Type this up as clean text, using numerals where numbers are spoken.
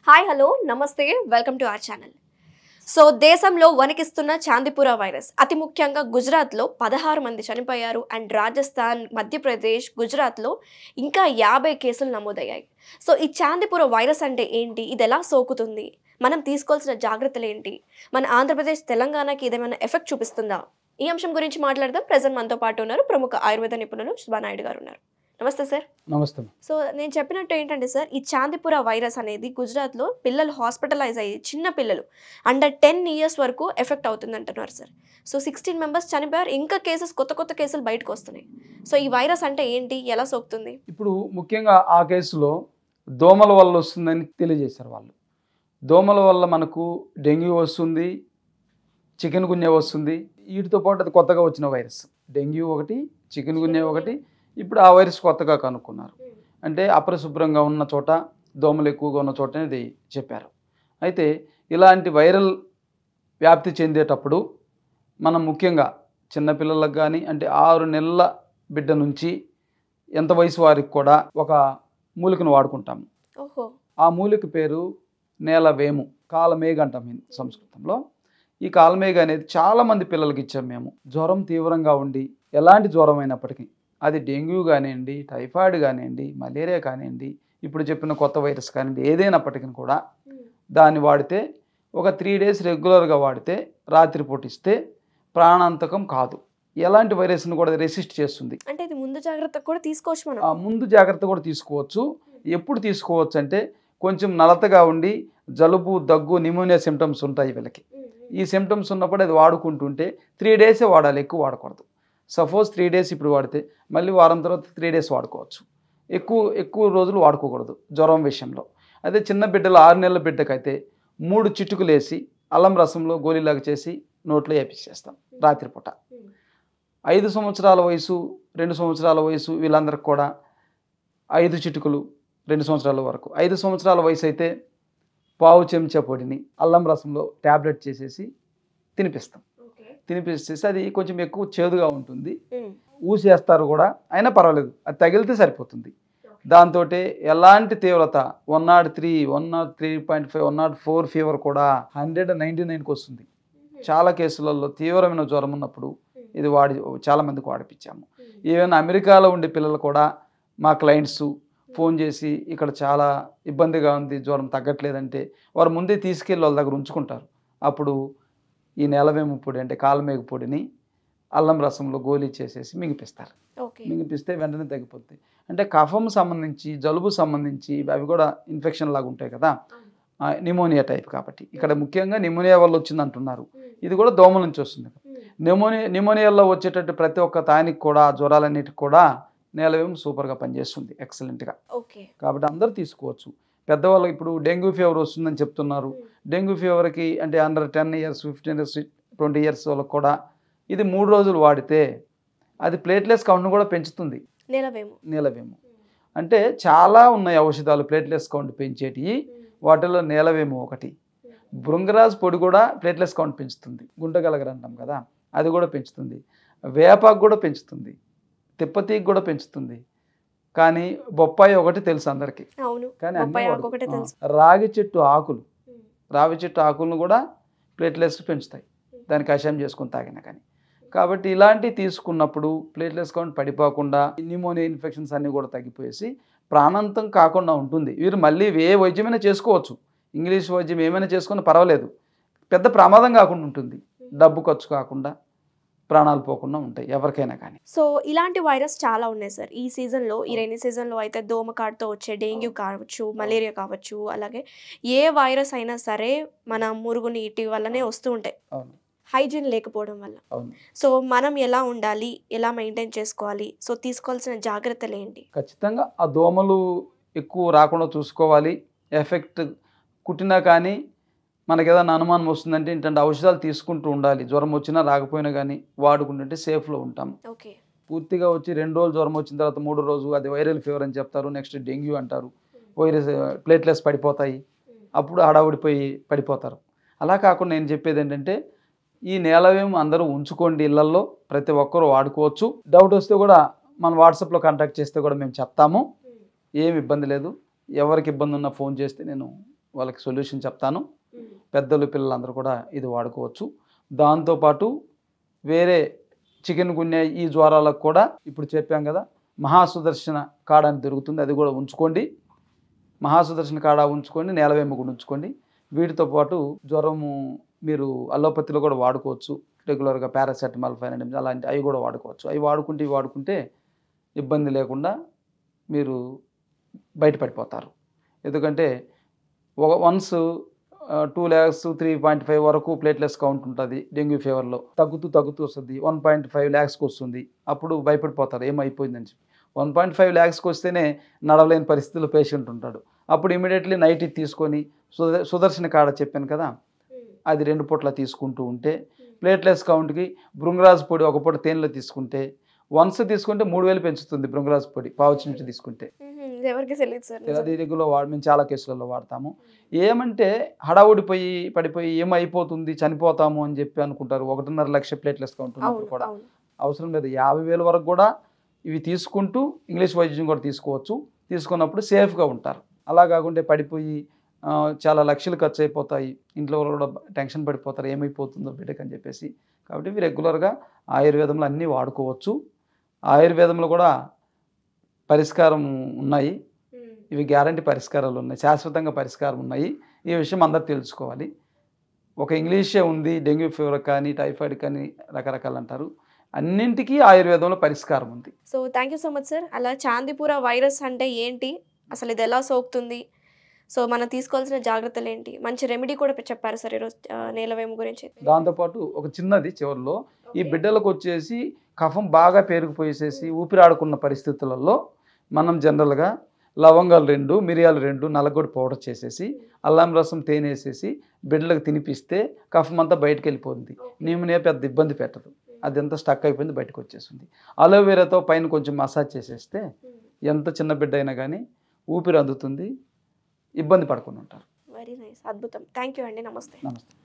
Hi hello నమస్తే welcome to our channel. So దేశంలో వణికిస్తున్న చాందిపుర virus అతి ముఖ్యంగా గుజరాత్లో 16 మంది చనిపోయారు అండ్ రాజస్థాన్, మధ్యప్రదేశ్, గుజరాత్లో ఇంకా 50 కేసులు నమోదయ్యాయి. సో ఈ చాందిపుర వైరస్ అంటే ఏంటి, ఇది ఎలా సోకుతుంది, మనం తీసుకోవాల్సిన జాగ్రత్తలు ఏంటి, మన ఆంధ్రప్రదేశ్ తెలంగాణకి ఇదేమైనా ఎఫెక్ట్ చూపిస్తుందా, ఈ అంశం గురించి మాట్లాడదాం. ప్రెజెంట్ మనతో పాటు ఉన్నారు ప్రముఖ ఆయుర్వేద నిపుణులు శుభానాయుడు గారు ఉన్నారు. నమస్తే సార్. నమస్తే. సో నేను చెప్పినట్టు ఏంటంటే సార్, ఈ చాందిపుర వైరస్ అనేది గుజరాత్లో పిల్లలు హాస్పిటలైజ్ అయ్యి చిన్న పిల్లలు అండర్ 10 years వరకు ఎఫెక్ట్ అవుతుంది అంటున్నారు సార్. సో 16 members చనిపోయారు, ఇంకా కొత్త కేసులు బయటకు వస్తున్నాయి. సో ఈ వైరస్ అంటే ఏంటి, ఎలా సోకుతుంది? ఇప్పుడు ముఖ్యంగా ఆ కేసులో దోమల వల్ల వస్తుందని తెలియజేశారు వాళ్ళు. దోమల వల్ల మనకు డెంగ్యూ వస్తుంది, చికెన్ గున్యా వస్తుంది. వీటితో పాటు అది కొత్తగా వచ్చిన వైరస్ డెంగ్యూ ఒకటి, చికెన్ గున్యా ఒకటి. ఇప్పుడు ఆ వైరస్ కొత్తగా కనుక్కున్నారు. అంటే అపరిశుభ్రంగా ఉన్న చోట, దోమలు ఎక్కువగా ఉన్న చోట అనేది చెప్పారు. అయితే ఇలాంటి వైరల్ వ్యాప్తి చెందేటప్పుడు మనం ముఖ్యంగా చిన్నపిల్లలకు కానీ, అంటే 6 నెలల బిడ్డ నుంచి ఎంత వయసు వారికి కూడా ఒక మూలికను వాడుకుంటాము. ఆ మూలిక పేరు నేలవేము, కాలమేఘ అంటాం సంస్కృతంలో. ఈ కాలమేఘ అనేది చాలామంది పిల్లలకి ఇచ్చాం మేము. జ్వరం తీవ్రంగా ఉండి, ఎలాంటి జ్వరం అయినప్పటికీ, అది డెంగ్యూ కానివ్వండి, టైఫాయిడ్ కానివ్వండి, మలేరియా కానివ్వండి, ఇప్పుడు చెప్పిన కొత్త వైరస్ కానివ్వండి, ఏదైనప్పటికీ కూడా దాన్ని వాడితే ఒక 3 days రెగ్యులర్గా వాడితే, రాత్రిపూట ఇస్తే ప్రాణాంతకం కాదు. ఎలాంటి వైరస్ను కూడా రెసిస్ట్ చేస్తుంది. అంటే ఇది ముందు జాగ్రత్త కూడా తీసుకోవచ్చు మనం. ముందు జాగ్రత్త కూడా తీసుకోవచ్చు. ఎప్పుడు తీసుకోవచ్చు అంటే, కొంచెం నలతగా ఉండి జలుబు, దగ్గు, నిమోనియా సిమ్టమ్స్ ఉంటాయి వీళ్ళకి. ఈ సిమ్టమ్స్ ఉన్నప్పుడు అది వాడుకుంటుంటే 3 days వాడాలి, ఎక్కువ వాడకూడదు. సపోజ్ 3 days ఇప్పుడు వాడితే మళ్ళీ వారం తర్వాత 3 days వాడుకోవచ్చు. ఎక్కువ రోజులు వాడుకోకూడదు జ్వరం విషయంలో. అదే చిన్న బిడ్డలు 6 నెలల బిడ్డకైతే 3 చిటుకులు వేసి అల్లం రసంలో గోళీలాగా చేసి నోట్లో వేపించేస్తాం రాత్రిపూట. 5 సంవత్సరాల వయసు, 2 సంవత్సరాల వయసు వీళ్ళందరికీ కూడా 5 చిటుకులు 2 సంవత్సరాల వరకు. 5 సంవత్సరాల వయసు అయితే 1/2 చెంచా పొడిని అల్లం రసంలో ట్యాబ్లెట్ చేసేసి తినిపిస్తాం. తినిపిస్తేసి అది కొంచెం ఎక్కువ చేదుగా ఉంటుంది, ఊసేస్తారు కూడా, అయినా పర్వాలేదు, అది తగిలితే సరిపోతుంది. దాంతో ఎలాంటి తీవ్రత 103, 103.5, 104 ఫీవర్ కూడా 199కి వస్తుంది. చాలా కేసులలో తీవ్రమైన జ్వరం ఉన్నప్పుడు ఇది చాలామందికి వాడిపించాము. ఈవెన్ అమెరికాలో ఉండే పిల్లలు కూడా మా క్లయింట్స్ ఫోన్ చేసి, ఇక్కడ చాలా ఇబ్బందిగా ఉంది, జ్వరం తగ్గట్లేదంటే వారు ముందే తీసుకెళ్ళి వాళ్ళ దగ్గర ఉంచుకుంటారు. అప్పుడు ఈ నేలవేము పొడి అంటే కాలమేఘ పొడిని అల్లం రసంలో గోలీ చేసేసి మింగిపిస్తారు. మింగిపిస్తే వెంటనే తగ్గిపోతుంది. అంటే కఫం సంబంధించి, జలుబు సంబంధించి అవి కూడా ఇన్ఫెక్షన్ లాగా ఉంటాయి కదా, నిమోనియా టైప్. కాబట్టి ఇక్కడ ముఖ్యంగా నిమోనియా వల్ల వచ్చింది అంటున్నారు. ఇది కూడా దోమల నుంచి వస్తుంది. నిమోనియాలో వచ్చేటట్టు ప్రతి ఒక్క తానికి కూడా, జ్వరాలన్నిటికి కూడా నేలవేము సూపర్గా పనిచేస్తుంది, ఎక్సలెంట్గా. కాబట్టి అందరూ తీసుకోవచ్చు. పెద్దవాళ్ళకి ఇప్పుడు డెంగ్యూ ఫీవర్ వస్తుందని చెప్తున్నారు. డెంగ్యూ ఫీవర్కి అంటే అండర్ 10 years, 15 years, 20 years వాళ్ళకి కూడా ఇది 3 రోజులు వాడితే అది ప్లేట్లెస్ కౌంట్ను కూడా పెంచుతుంది. నేలవేము అంటే చాలా ఉన్నాయి ఔషధాలు ప్లేట్లెస్ కౌంట్ పెంచేటివి. వాటిలో నేలవేము ఒకటి. భృంగరాజ్ పొడి కూడా ప్లేట్లెస్ కౌంట్ పెంచుతుంది. గుంటగలగర అంటాం కదా, అది కూడా పెంచుతుంది. వేపాకు కూడా పెంచుతుంది, తిప్పతీకి కూడా పెంచుతుంది. కానీ బొప్పాయి ఒకటి తెలుసు అందరికి. కానీ రాగి చెట్టు ఆకులను కూడా ప్లేట్లెస్ పెంచుతాయి, దాన్ని కషాయం చేసుకుని తాగినా కానీ. కాబట్టి ఇలాంటివి తీసుకున్నప్పుడు ప్లేట్లెస్ కౌంట్ పడిపోకుండా, న్యూమోనియా ఇన్ఫెక్షన్స్ అన్నీ కూడా తగ్గిపోయేసి ప్రాణాంతం కాకుండా ఉంటుంది. వీరు మళ్ళీ ఏ వైద్యమైనా చేసుకోవచ్చు, ఇంగ్లీష్ వైద్యం ఏమైనా చేసుకున్నా పర్వాలేదు, పెద్ద ప్రమాదం కాకుండా ఉంటుంది, డబ్బు ఖర్చు కాకుండా, ప్రాణాలు పోకుండా ఉంటాయి ఎవరికైనా కానీ. సో ఇలాంటి వైరస్ చాలా ఉన్నాయి సార్ ఈ సీజన్లో. ఈ రైనీ సీజన్లో అయితే దోమకాటుతో వచ్చే డెంగ్యూ కావచ్చు, మలేరియా కావచ్చు, అలాగే ఏ వైరస్ అయినా సరే మన మురుగునీటి వల్లనే వస్తూ ఉంటాయి, హైజీన్ లేకపోవడం వల్ల. సో మనం ఎలా ఉండాలి, ఎలా మెయింటైన్ చేసుకోవాలి, సో తీసుకోవాల్సిన జాగ్రత్తలు ఏంటి? ఖచ్చితంగా ఆ దోమలు ఎక్కువ రాకుండా చూసుకోవాలి. ఎఫెక్ట్ కుట్టినా కానీ మనకి ఏదైనా అనుమానం వస్తుందంటే ఏంటంటే ఔషధాలు తీసుకుంటూ ఉండాలి. జ్వరం వచ్చినా రాకపోయినా కానీ వాడుకుంటుంటే సేఫ్లో ఉంటాం. పూర్తిగా వచ్చి 2 రోజులు జ్వరం వచ్చిన తర్వాత 3వ రోజు అది వైరల్ ఫీవర్ అని చెప్తారు, నెక్స్ట్ డెంగ్యూ అంటారు, వైరస్ ప్లేట్లెస్ పడిపోతాయి, అప్పుడు హడావుడిపోయి పడిపోతారు. అలా కాకుండా నేను చెప్పేది ఏంటంటే ఈ నేలవేము అందరూ ఉంచుకోండి ఇళ్లల్లో, ప్రతి ఒక్కరూ వాడుకోవచ్చు. డౌట్ వస్తే కూడా మన వాట్సాప్లో కాంటాక్ట్ చేస్తే కూడా మేము చెప్తాము, ఏమి ఇబ్బంది లేదు. ఎవరికి ఇబ్బంది ఉన్నా ఫోన్ చేస్తే నేను వాళ్ళకి సొల్యూషన్ చెప్తాను. పెద్దలు పిల్లలందరూ కూడా ఇది వాడుకోవచ్చు. దాంతోపాటు వేరే చికెన్ గున్యా ఈ జ్వరాలకు కూడా ఇప్పుడు చెప్పాం కదా, మహాసుదర్శన కాడ అని దొరుకుతుంది, అది కూడా ఉంచుకోండి. మహాసుదర్శన కాడ ఉంచుకోండి, నేలవేమ కూడా ఉంచుకోండి. వీటితో పాటు జ్వరము మీరు అల్లోపతిలో కూడా వాడుకోవచ్చు. రెగ్యులర్గా పారాసెటమాల్ 500 mg అలాంటి అవి కూడా వాడుకోవచ్చు. అవి వాడుకుంటే ఇబ్బంది లేకుండా మీరు బయటపడిపోతారు. ఎందుకంటే వన్స్ 2 lakhs 3.5 వరకు ప్లేట్లెస్ కౌంట్ ఉంటుంది. డెంగ్యూ ఫీవర్లో తగ్గుతూ వస్తుంది. 1.5 lakhsకి వస్తుంది. అప్పుడు భయపడిపోతారు ఏమైపోయిందని చెప్పి. 1.5 lakhsకి వస్తేనే నడవలేని పరిస్థితుల్లో పేషెంట్ ఉంటాడు. అప్పుడు ఇమీడియట్లీ నైట్ ఇది తీసుకొని సుదర్శన కాడ చెప్పాను కదా, అది 2 పూట్ల తీసుకుంటూ ఉంటే ప్లేట్లెస్ కౌంట్కి భృంగరాజు పొడి ఒక పూట తేనెలో తీసుకుంటే వన్స్ తీసుకుంటే 3000 పెంచుతుంది. భృంగరాజు పొడి పావుచి నుంచి తీసుకుంటే. ఎవరికి తెలియదు సార్. అది రెగ్యులర్ మేము చాలా కేసులలో వాడతాము. ఏమంటే హడావుడిపోయి పడిపోయి ఏమైపోతుంది చనిపోతాము అని చెప్పి అనుకుంటారు. 1.5 లక్ష ప్లేట్లెస్ కౌంట్ ఉన్నప్పుడు కూడా అవసరం లేదు. 50,000 వరకు కూడా ఇవి తీసుకుంటూ ఇంగ్లీష్ వైద్యం కూడా తీసుకోవచ్చు. తీసుకున్నప్పుడు సేఫ్గా ఉంటారు. అలా కాకుండా పడిపోయి చాలా లక్షలు ఖర్చు అయిపోతాయి. ఇంట్లో వాళ్ళు కూడా టెన్షన్ పడిపోతారు ఏమైపోతుందో బిడ్డకు అని చెప్పేసి. కాబట్టి ఇవి రెగ్యులర్గా ఆయుర్వేదంలో అన్నీ వాడుకోవచ్చు. ఆయుర్వేదంలో కూడా పరిష్కారం ఉన్నాయి. ఇవి గ్యారంటీ పరిష్కారాలు ఉన్నాయి, శాశ్వతంగా పరిష్కారం ఉన్నాయి. ఈ విషయం అందరూ తెలుసుకోవాలి. ఒక ఇంగ్లీషే ఉంది డెంగ్యూ ఫీవర్ కానీ టైఫాయిడ్ కానీ రకరకాలు అంటారు. అన్నింటికీ ఆయుర్వేదంలో పరిష్కారం ఉంది. So thank you so much sir. అలా చాందిపుర వైరస్ అంటే ఏంటి, అసలు ఇది ఎలా సోకుతుంది, సో మనం తీసుకోవాల్సిన జాగ్రత్తలు ఏంటి, మంచి రెమెడీ కూడా చెప్పారు సార్ ఈరోజు నేలవేము గురించి. దాంతోపాటు ఒక చిన్నది చివరిలో, ఈ బిడ్డలకు వచ్చేసి కఫం బాగా పేరుకుపోయేసేసి ఊపిరాడుకున్న పరిస్థితులలో మనం జనరల్గా లవంగాలు 2, మిరియాలు 2 నల్లగొడ్డు పౌడర్ చేసేసి అల్లం రసం తేనె వేసేసి బిడ్డలకు తినిపిస్తే కఫం అంతా బయటకు వెళ్ళిపోతుంది. న్యూమోనియా పెద్ద ఇబ్బంది పెట్టదు. అదంతా స్టక్ అయిపోయింది, బయటకు వచ్చేస్తుంది. అలోవెరాతో పైన కొంచెం మసాజ్ చేసేస్తే ఎంత చిన్న బిడ్డ అయినా కానీ ఊపిరి అందుతుంది, ఇబ్బంది పడకుండా ఉంటారు. వెరీ నైస్, అద్భుతం. థ్యాంక్ యూ అండి. నమస్తే. నమస్తే.